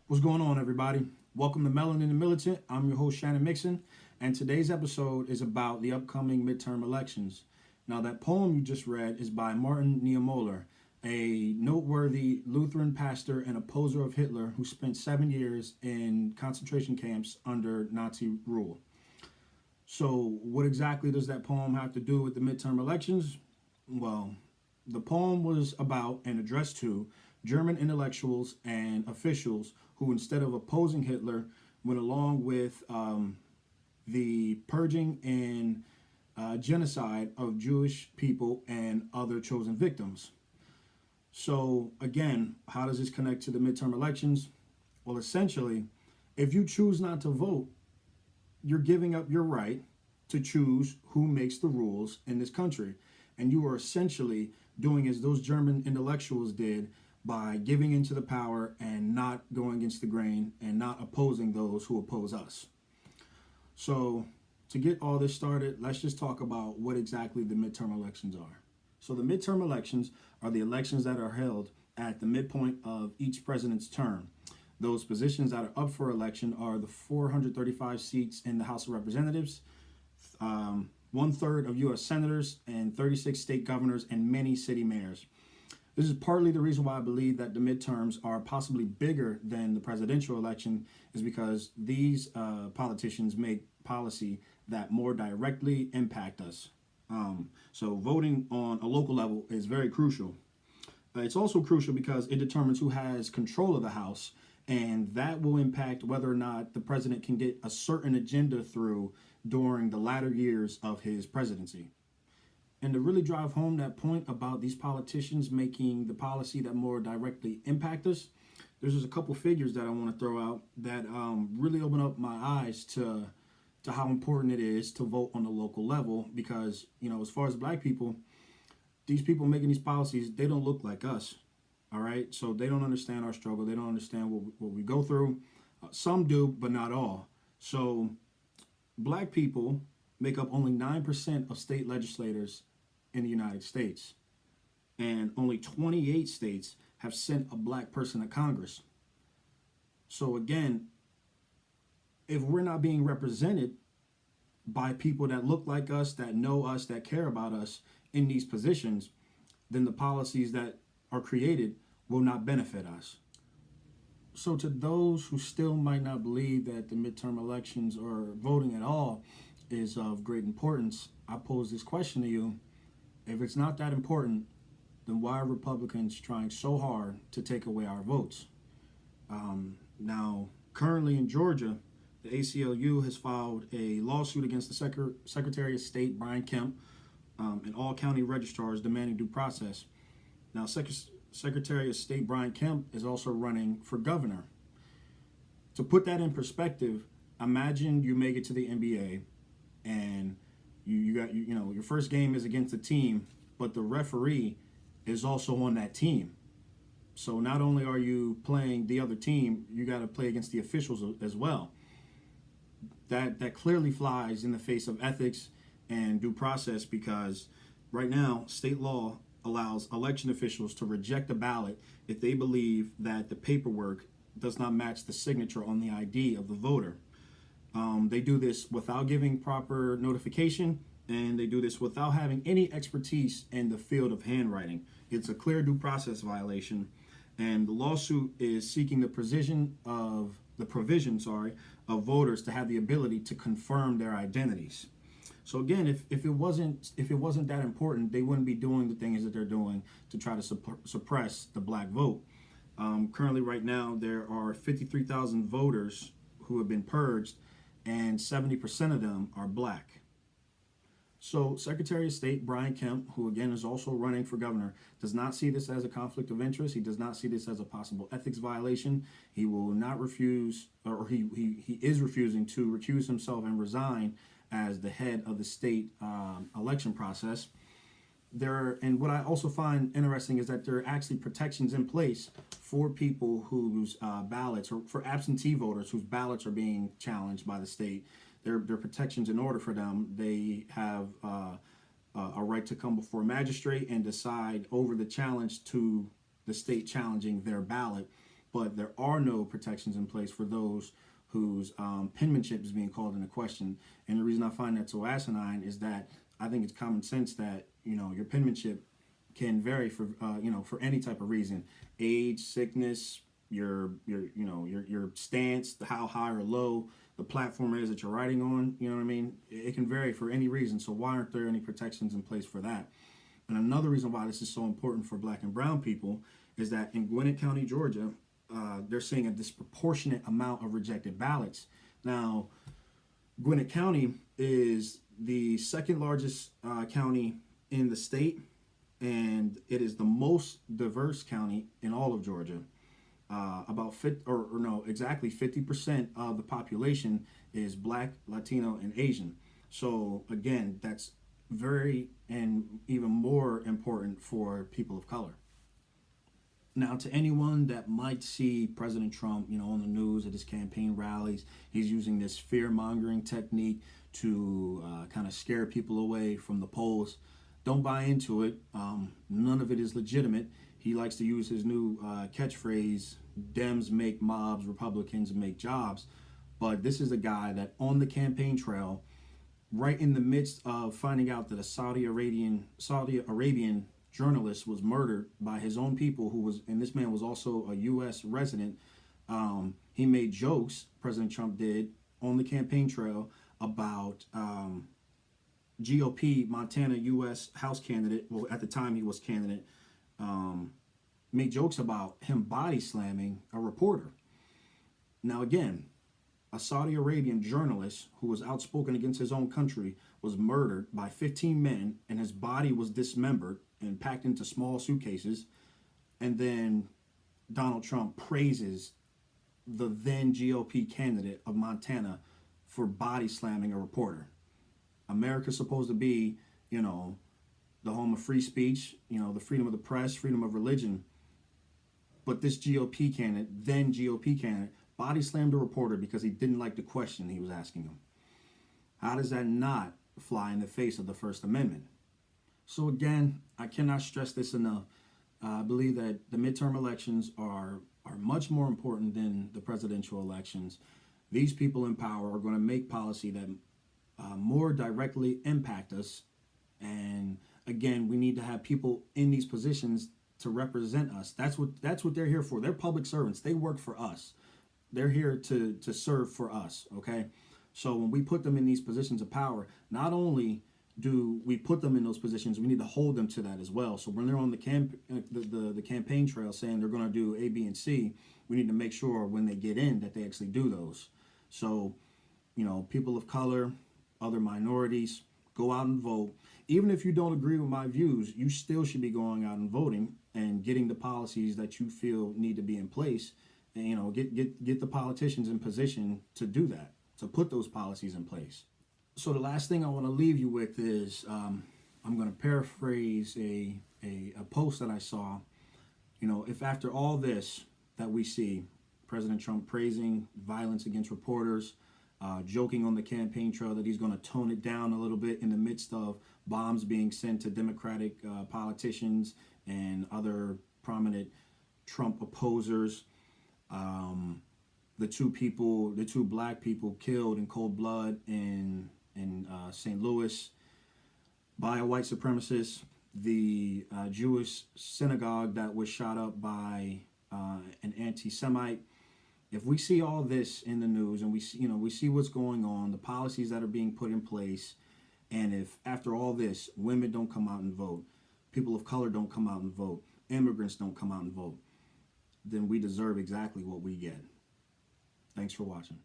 What's going on, everybody? Welcome to MELANIN Militant. I'm your host, Shannon Mixon, and today's episode is about the upcoming midterm elections. Now, that poem you just read is by Martin Niemöller, a noteworthy Lutheran pastor and opposer of Hitler who spent 7 years in concentration camps under Nazi rule. So, what exactly does that poem have to do with the midterm elections? Well, the poem was about and addressed to German intellectuals and officials who, instead of opposing Hitler, went along with the purging and genocide of Jewish people and other chosen victims. So, again, how does this connect to the midterm elections? Well, essentially, if you choose not to vote, you're giving up your right to choose who makes the rules in this country. And you are essentially doing as those German intellectuals did by giving into the power and not going against the grain and not opposing those who oppose us. So to get all this started, let's just talk about what exactly the midterm elections are. So the midterm elections are the elections that are held at the midpoint of each president's term. Those positions that are up for election are the 435 seats in the House of Representatives, 1/3 of U.S. senators, and 36 state governors and many city mayors. This is partly the reason why I believe that the midterms are possibly bigger than the presidential election, is because these politicians make policy that more directly impact us. So voting on a local level is very crucial. It's also crucial because it determines who has control of the House, and that will impact whether or not the president can get a certain agenda through during the latter years of his presidency. And to really drive home that point about these politicians making the policy that more directly impact us, there's just a couple figures that I want to throw out that really open up my eyes to how important it is to vote on the local level. Because, as far as black people, these people making these policies, they don't look like us. All right. So they don't understand our struggle. They don't understand what we go through. Some do, but not all. So black people make up only 9% of state legislators in the United States. And only 28 states have sent a black person to Congress. So again, if we're not being represented by people that look like us, that know us, that care about us in these positions, then the policies that are created will not benefit us. So to those who still might not believe that the midterm elections or voting at all is of great importance, I pose this question to you. If it's not that important, then why are Republicans trying so hard to take away our votes? Now, currently in Georgia, the ACLU has filed a lawsuit against the Secretary of State, Brian Kemp, and all county registrars demanding due process. Now, Secretary of State Brian Kemp is also running for governor. To put that in perspective, imagine you make it to the NBA and your first game is against a team, but the referee is also on that team. So not only are you playing the other team, you got to play against the officials as well. That clearly flies in the face of ethics and due process, because right now state law allows election officials to reject a ballot if they believe that the paperwork does not match the signature on the ID of the voter. They do this without giving proper notification, and they do this without having any expertise in the field of handwriting. It's a clear due process violation, and the lawsuit is seeking the provision of voters to have the ability to confirm their identities. So again, if it wasn't that important, they wouldn't be doing the things that they're doing to try to suppress the black vote. Currently, right now, there are 53,000 voters who have been purged, and 70% of them are black. So Secretary of State Brian Kemp, who again is also running for governor, does not see this as a conflict of interest. He does not see this as a possible ethics violation. He will not refuse, or he is refusing to recuse himself and resign as the head of the state election process. And what I also find interesting is that there are actually protections in place for people whose ballots, or for absentee voters whose ballots are being challenged by the state. There are protections in order for them. They have a right to come before a magistrate and decide over the challenge to the state challenging their ballot. but there are no protections in place for those whose penmanship is being called into question. And the reason I find that so asinine is that I think it's common sense that, you know, your penmanship can vary for for any type of reason: age, sickness, your stance, how high or low the platform is that you're writing on. You know what I mean? It can vary for any reason. So why aren't there any protections in place for that? And another reason why this is so important for Black and brown people is that in Gwinnett County, Georgia, they're seeing a disproportionate amount of rejected ballots. Now, Gwinnett County is the second largest county in the state, and it is the most diverse county in all of Georgia. About 50% of the population is Black, Latino, and Asian. So again, that's very and even more important for people of color. Now, to anyone that might see President Trump, on the news at his campaign rallies, he's using this fear-mongering technique to kind of scare people away from the polls. Don't buy into it. None of it is legitimate. He likes to use his new catchphrase, Dems make mobs, Republicans make jobs. But this is a guy that on the campaign trail, right in the midst of finding out that a Saudi Arabian journalist was murdered by his own people, and this man was also a U.S. resident, he made jokes, President Trump did, on the campaign trail about GOP Montana U.S. House candidate, well, at the time he was candidate, made jokes about him body slamming a reporter. Now again, a Saudi Arabian journalist who was outspoken against his own country was murdered by 15 men, and his body was dismembered and packed into small suitcases. And then Donald Trump praises the then GOP candidate of Montana for body slamming a reporter. America's supposed to be, the home of free speech, the freedom of the press, freedom of religion. But this then GOP candidate, body slammed a reporter because he didn't like the question he was asking him. How does that not fly in the face of the First Amendment? So again, I cannot stress this enough. I believe that the midterm elections are much more important than the presidential elections. These people in power are going to make policy that more directly impact us. And again, we need to have people in these positions to represent us. That's what they're here for. They're public servants. They work for us. They're here to serve for us, okay? So when we put them in these positions of power, not only do we put them in those positions, we need to hold them to that as well. So when they're on the campaign trail saying they're going to do A, B, and C, we need to make sure when they get in that they actually do those. So, people of color, other minorities, go out and vote. Even if you don't agree with my views, you still should be going out and voting and getting the policies that you feel need to be in place. And, get the politicians in position to do that, to put those policies in place. So the last thing I want to leave you with is I'm going to paraphrase a post that I saw. If after all this that we see, President Trump praising violence against reporters, joking on the campaign trail that he's going to tone it down a little bit in the midst of bombs being sent to Democratic politicians and other prominent Trump opposers, the two black people killed in cold blood in St. Louis by a white supremacist, the Jewish synagogue that was shot up by an anti-Semite. If we see all this in the news and we see what's going on, the policies that are being put in place, and if after all this women don't come out and vote, people of color don't come out and vote, immigrants don't come out and vote, then we deserve exactly what we get. Thanks for watching.